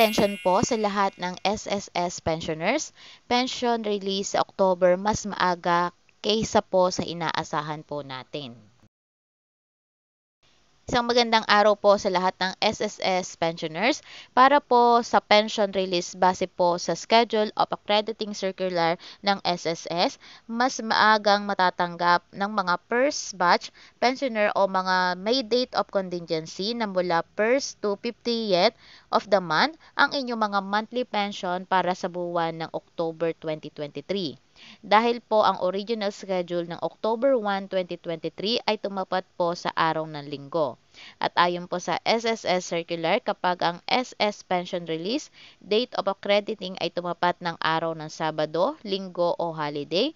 Attention po sa lahat ng SSS pensioners. Pension release sa October mas maaga kaysa po sa inaasahan po natin. Isang magandang araw po sa lahat ng SSS pensioners. Para po sa pension release base po sa Schedule of Accrediting Circular ng SSS, mas maagang matatanggap ng mga first batch pensioner o mga may date of contingency na mula 1st to 50th of the month ang inyong mga monthly pension para sa buwan ng October 2023. Dahil po ang original schedule ng October 1, 2023 ay tumapat po sa araw ng linggo. At ayon po sa SSS Circular, kapag ang SS Pension Release date of accrediting ay tumapat ng araw ng Sabado, Linggo o holiday,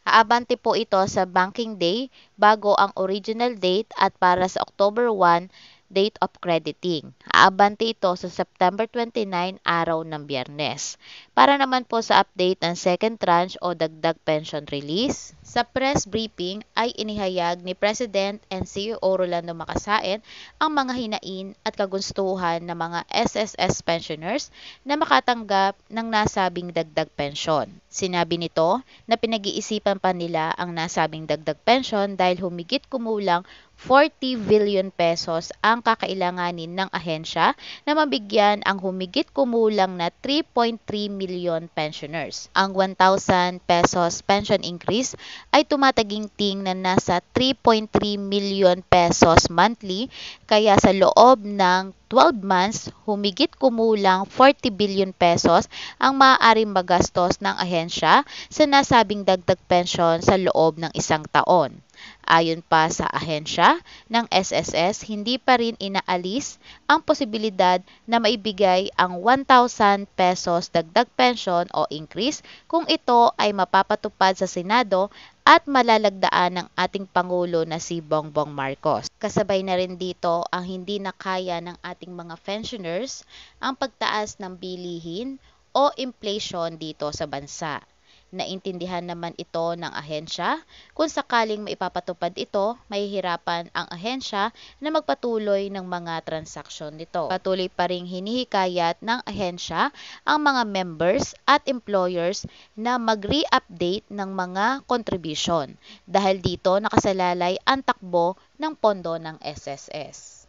aabante po ito sa banking day bago ang original date at para sa October 1, date of crediting. Aabante ito sa September 29, araw ng Biyernes. Para naman po sa update ng second tranche o dagdag pension release, sa press briefing ay inihayag ni President and CEO Rolando Macasaen ang mga hinain at kagustuhan ng mga SSS pensioners na makatanggap ng nasabing dagdag pensyon. Sinabi nito na pinag-iisipan pa nila ang nasabing dagdag pensyon dahil humigit kumulang 40 billion pesos ang kakailanganin ng ahensya na mabigyan ang humigit kumulang na 3.3 million pensioners. Ang 1,000 pesos pension increase ay tumataginting na nasa 3.3 million pesos monthly, kaya sa loob ng 12 months, humigit kumulang 40 billion pesos ang maaaring magastos ng ahensya sa nasabing dagdag pensyon sa loob ng isang taon. Ayon pa sa ahensya ng SSS, hindi pa rin inaalis ang posibilidad na maibigay ang 1,000 pesos dagdag pensyon o increase kung ito ay mapapatupad sa Senado at malalagdaan ng ating Pangulo na si Bongbong Marcos. Kasabay na rin dito ang hindi na kaya ng ating mga pensioners ang pagtaas ng bilihin o inflation dito sa bansa. Naintindihan naman ito ng ahensya. Kung sakaling maipapatupad ito, mahihirapan ang ahensya na magpatuloy ng mga transaksyon nito. Patuloy pa ring hinihikayat ng ahensya ang mga members at employers na mag-re-update ng mga contribution dahil dito nakasalalay ang takbo ng pondo ng SSS.